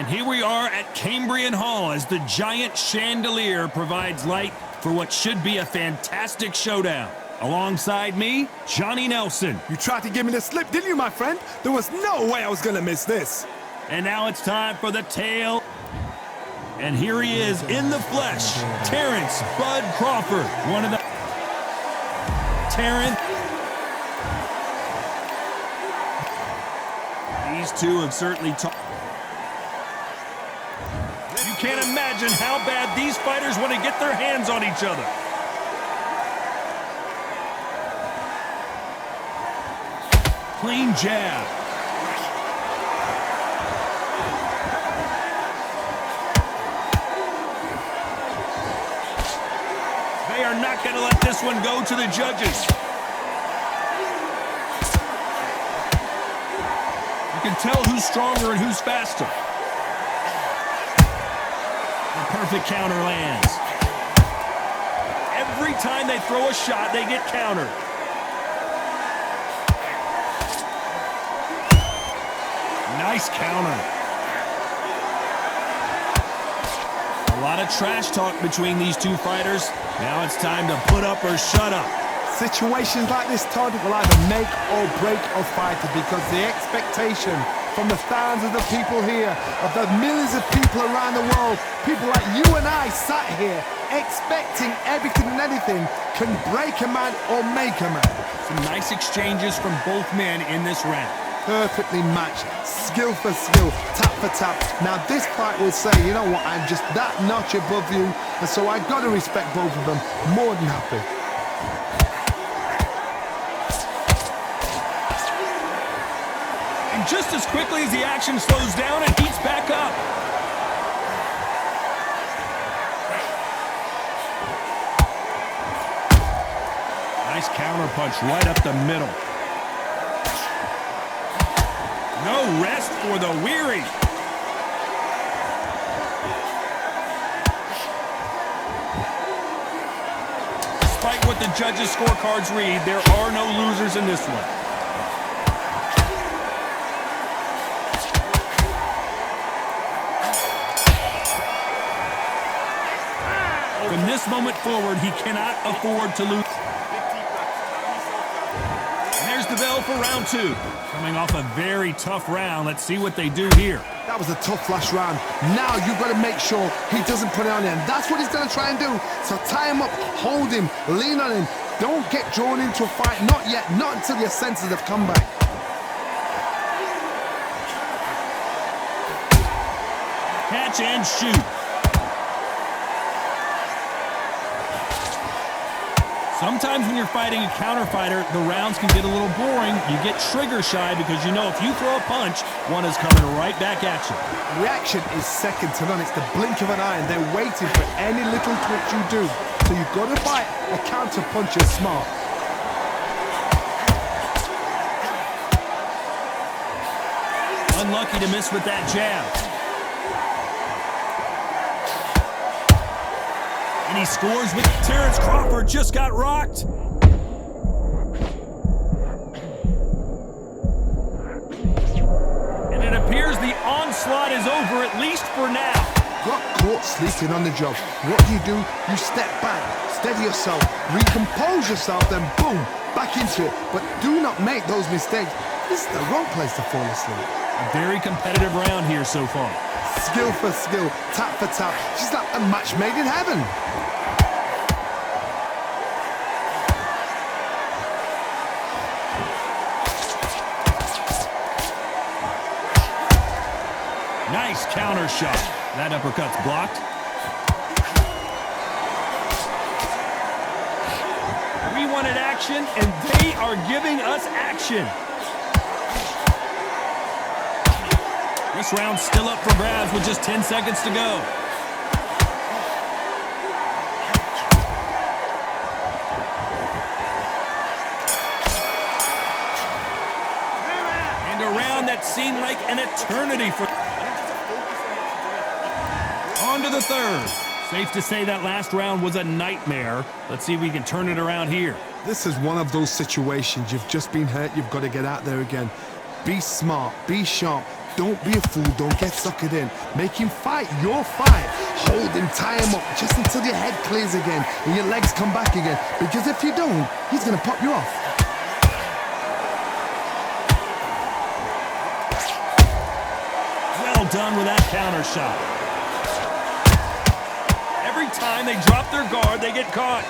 And here we are at Cambrian Hall as the giant chandelier provides light for what should be a fantastic showdown. Alongside me, Johnny Nelson. You tried to give me the slip, didn't you, my friend? There was no way I was gonna miss this. And now it's time for the tale. And here he is in the flesh, Terrence Bud Crawford. One of the... Terrence. These two have certainly talked. You can't imagine how bad these fighters want to get their hands on each other. Clean jab. They are not going to let this one go to the judges. You can tell who's stronger and who's faster. The perfect counter lands. Every time they throw a shot, they get countered. Nice counter. A lot of trash talk between these two fighters. Now it's time to put up or shut up. Situations like this, Todd, will either make or break a fighter because the expectation from the thousands of the people here, of the millions of people around the world, people like you and I sat here expecting everything and anything, can break a man or make a man. Some nice exchanges from both men in this round. Perfectly matched, skill for skill, tap for tap. Now this fight will say, you know what, I'm just that notch above you, and so I've got to respect both of them more than happy. And just as quickly as the action slows down, it heats back up. Nice counter punch right up the middle. No rest for the weary. Despite what the judges' scorecards read, there are no losers in this one. From this moment forward, he cannot afford to lose. And there's the bell for round two. Coming off a very tough round, let's see what they do here. That was a tough last round. Now you've got to make sure he doesn't put it on him. That's what he's going to try and do. So tie him up, hold him, lean on him. Don't get drawn into a fight. Not yet. Not until your senses have come back. Catch and shoot. Sometimes when you're fighting a counter fighter, the rounds can get a little boring. You get trigger shy because you know if you throw a punch, one is coming right back at you. Reaction is second to none. It's the blink of an eye, and they're waiting for any little twitch you do. So you've got to fight a counter puncher smart. Unlucky to miss with that jab. And he scores with Terrence Crawford just got rocked. And it appears the onslaught is over, at least for now. Got caught sleeping on the job. What do? You step back, steady yourself, recompose yourself, then boom, back into it. But do not make those mistakes. This is the wrong place to fall asleep. A very competitive round here so far. Skill for skill, tap for tap. She's like a match made in heaven. Nice counter shot. That uppercut's blocked. We wanted action, and they are giving us action. This round's still up for grabs with just 10 seconds to go. And a round that seemed like an eternity for... On to the third. Safe to say that last round was a nightmare. Let's see if we can turn it around here. This is one of those situations. You've just been hurt. You've got to get out there again. Be smart. Be sharp. Don't be a fool, don't get suckered in. Make him fight your fight. Hold him, tie him up, just until your head clears again and your legs come back again. Because if you don't, he's gonna pop you off. Well done with that counter shot. Every time they drop their guard, they get caught.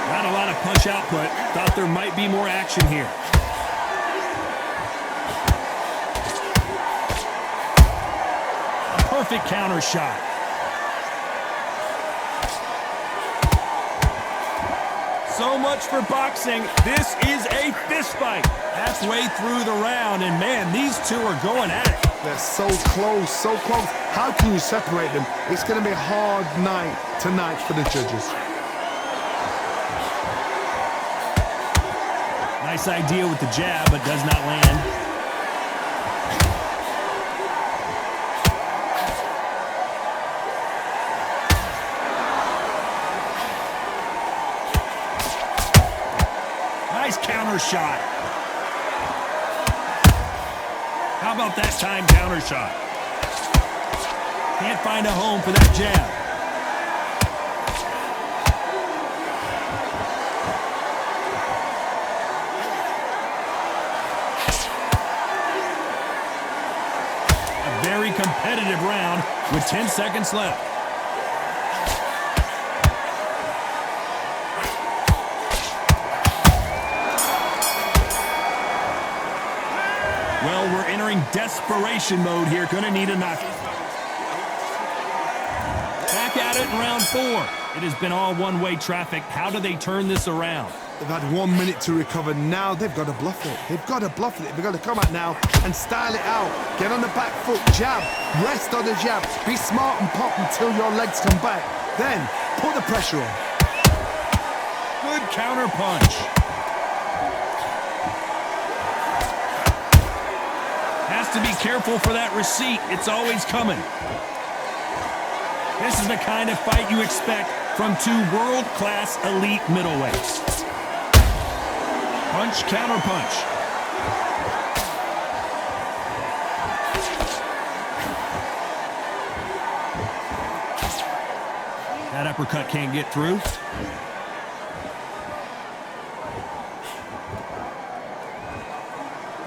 Not a lot of punch output. Thought there might be more action here. A perfect counter shot. So much for boxing. This is a fist fight. Halfway through the round, and man, these two are going at it. They're so close, so close. How can you separate them? It's going to be a hard night tonight for the judges. Nice idea with the jab, but does not land. Nice counter shot. How about that time counter shot? Can't find a home for that jab. A very competitive round with 10 seconds left. Well, we're entering desperation mode here. Gonna need a knock. Back at it in round 4. It has been all one-way traffic. How do they turn this around? They've had 1 minute to recover. Now they've got to bluff it. They've got to bluff it. They've got to come out now and style it out. Get on the back foot, jab. Rest on the jab. Be smart and pop until your legs come back. Then put the pressure on. Good counter punch. Has to be careful for that receipt. It's always coming. This is the kind of fight you expect from two world-class elite middleweights. Punch, counter punch. That uppercut can't get through.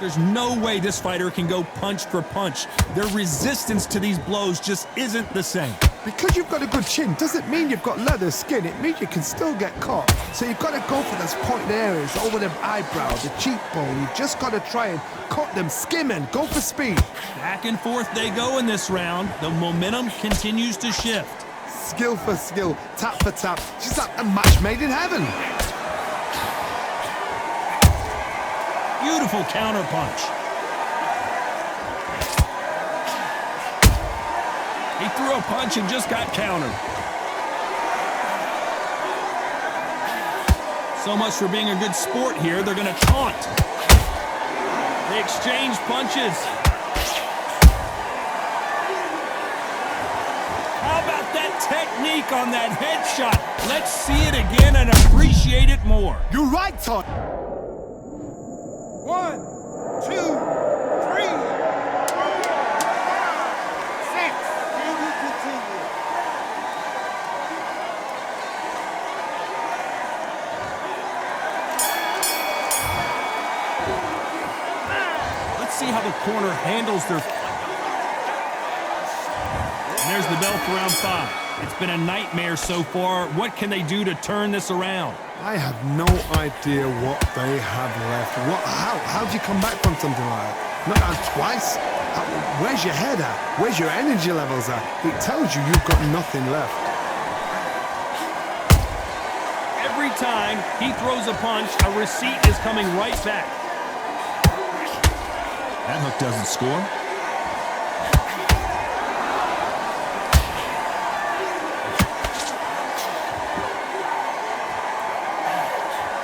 There's no way this fighter can go punch for punch. Their resistance to these blows just isn't the same. Because you've got a good chin doesn't mean you've got leather skin. It means you can still get caught. So you've got to go for those pointed areas, over the eyebrow, the cheekbone. You've just got to try and cut them, skimming, go for speed. Back and forth they go in this round. The momentum continues to shift. Skill for skill, tap for tap. Just like a match made in heaven. Beautiful counter punch. He threw a punch and just got countered. So much for being a good sport here. They're going to taunt. They exchange punches. How about that technique on that headshot? Let's see it again and appreciate it more. You're right, Todd. 1, 2, 3, 4, 5, 6. Can we continue? Let's see how the corner handles their... And there's the bell for round 5. It's been a nightmare so far. What can they do to turn this around? I have no idea what they have left. How do you come back from something like that? Not out twice? Where's your head at? Where's your energy levels at? It tells you you've got nothing left. Every time he throws a punch, a receipt is coming right back. That hook doesn't score.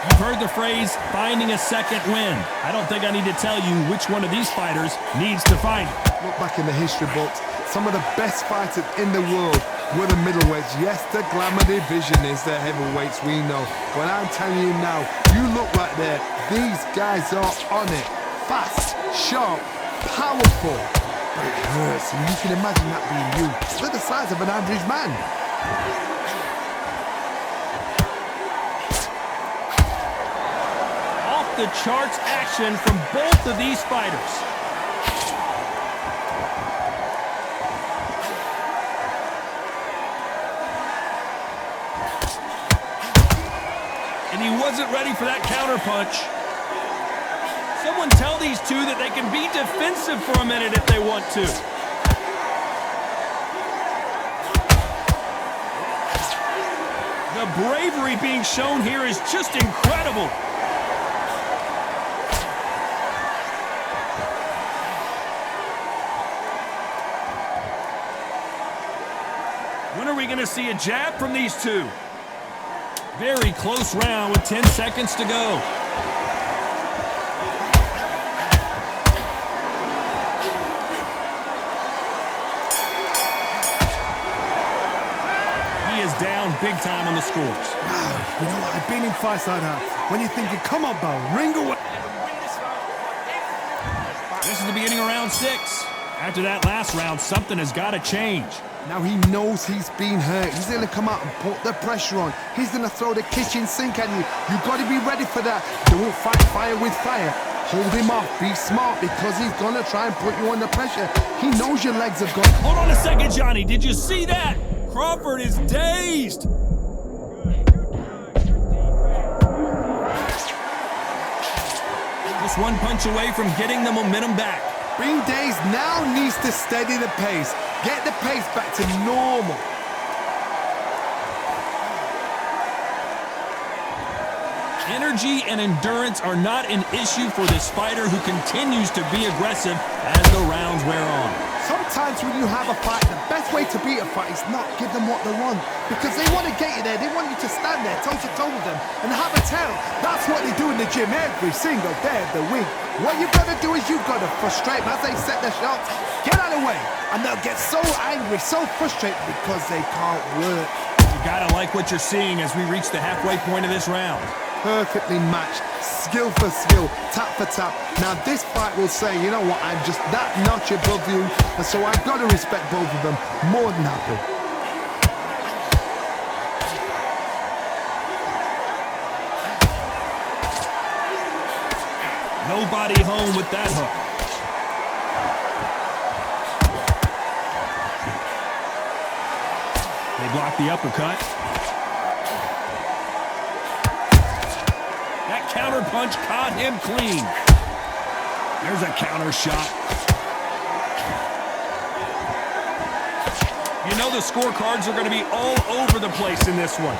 You've heard the phrase, finding a second win. I don't think I need to tell you which one of these fighters needs to find it. Look back in the history books. Some of the best fighters in the world We're the middleweights. Yes, the glamour division is the heavyweights, we know. But I'm telling you now, you look right there. These guys are on it. Fast, sharp, powerful. But it hurts, and you can imagine that being you. They're the size of an average man. Off the charts action from both of these fighters. And he wasn't ready for that counter punch. Someone tell these two that they can be defensive for a minute if they want to. The bravery being shown here is just incredible. When are we going to see a jab from these two? Very close round with 10 seconds to go. He is down big time on the scores. Wow, you know what? I've been in fights like that. When you're thinking, come on, Bo, ring away. This is the beginning of round 6. After that last round, something has got to change. Now he knows he's been hurt. He's going to come out and put the pressure on. He's going to throw the kitchen sink at you. You've got to be ready for that. Don't fight fire with fire. Hold him off. Be smart because he's going to try and put you under pressure. He knows your legs have gone. Hold on a second, Johnny. Did you see that? Crawford is dazed. Just one punch away from getting the momentum back. Being dazed now needs to steady the pace. Get the pace back to normal. Energy and endurance are not an issue for this fighter who continues to be aggressive as the rounds wear on. Sometimes when you have a fight, the best way to beat a fight is not give them what they want. Because they want to get you there. They want you to stand there toe-to-toe with them and have a tell. That's what they do in the gym every single day of the week. What you've got to do is you've got to frustrate them as they set their shots. Get out of the way. And they'll get so angry, so frustrated because they can't work. You gotta like what you're seeing as we reach the halfway point of this round. Perfectly matched, skill for skill, tap for tap. Now this fight will say, you know what, I'm just that notch above you, and so I've got to respect both of them. More than happy. Nobody home with that hook. They block the uppercut. That counter punch caught him clean. There's a counter shot. You know the scorecards are going to be all over the place in this one.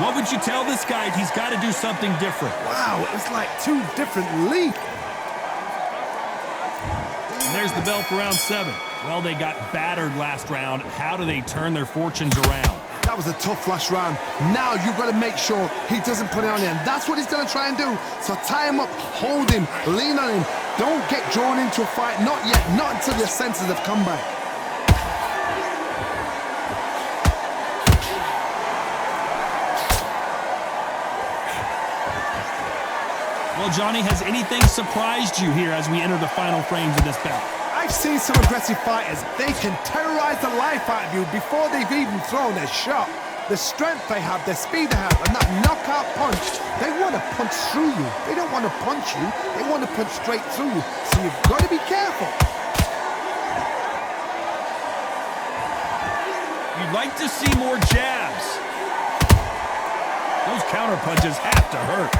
What would you tell this guy? He's got to do something different. Wow, it's like two different leagues. And there's the bell for round 7. Well, they got battered last round. How do they turn their fortunes around? That was a tough last round. Now you've got to make sure he doesn't put it on you. And that's what he's going to try and do. So tie him up, hold him, lean on him. Don't get drawn into a fight. Not yet. Not until your senses have come back. Well, Johnny, has anything surprised you here as we enter the final frames of this bout? I've seen some aggressive fighters. They can terrorize the life out of you before they've even thrown a shot. The strength they have, the speed they have, and that knockout punch, they want to punch through you. They don't want to punch you. They want to punch straight through you. So you've got to be careful. You'd like to see more jabs. Those counter punches have to hurt.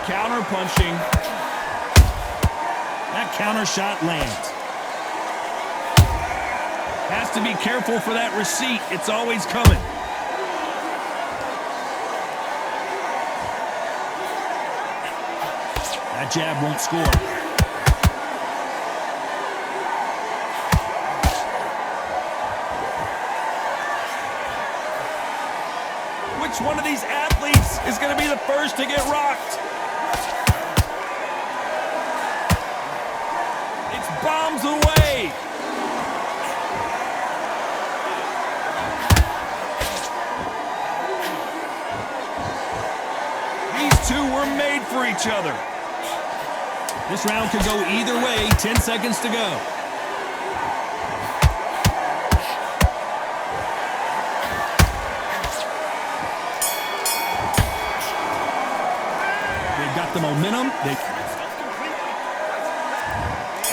Counter punching. That counter shot lands. Has to be careful for that receipt. It's always coming. That jab won't score. Which one of these athletes is going to be the first to get rocked? It's bombs away. These two were made for each other. This round could go either way. 10 seconds to go. The momentum, and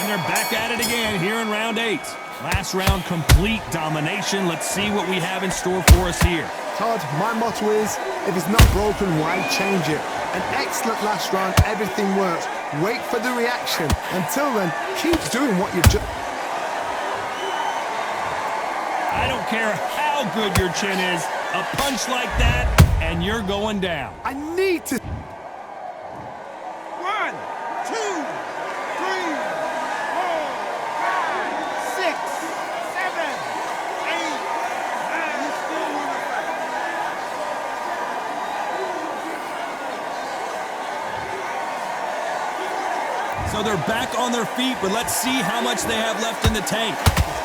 they're back at it again here in round 8. Last round, complete domination. Let's see what we have in store for us here. Todd, my motto is, if it's not broken, why change it? An excellent last round, everything works. Wait for the reaction. Until then, keep doing what you've just... I don't care how good your chin is, a punch like that, and you're going down. I need to... 1, 2, 3, 4, 5, 6, 7, 8, 9. You still want to fight? So they're back on their feet, but let's see how much they have left in the tank.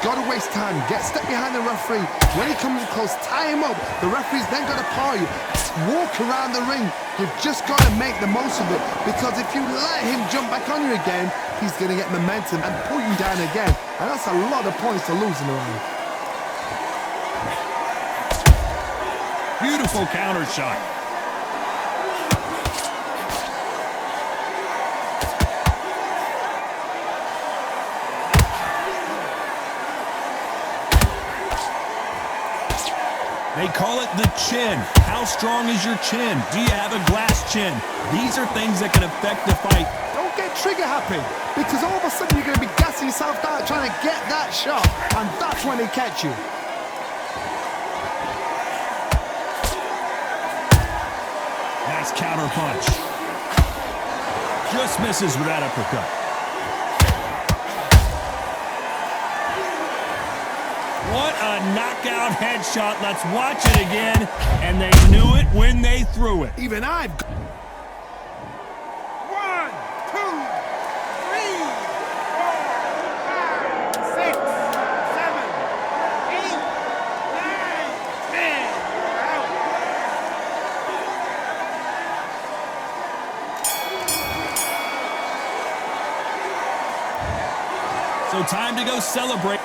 Gotta waste time. Get stuck behind the referee. When he comes close, tie him up. The referee's then gotta paw you. Walk around the ring. You've just got to make the most of it, because if you let him jump back on you again, he's gonna get momentum and pull you down again. And that's a lot of points to lose in a round. Beautiful counter shot. They call it the chin. How strong is your chin? Do you have a glass chin? These are things that can affect the fight. Don't get trigger happy, because all of a sudden you're going to be gassing yourself out trying to get that shot, and that's when they catch you. Nice counter punch. Just misses with that uppercut. What a knockout headshot. Let's watch it again. And they knew it when they threw it. Even I've... 1, 2, 3, 4, 5, 6, 7, 8, 9, 10. You're out. So time to go celebrate.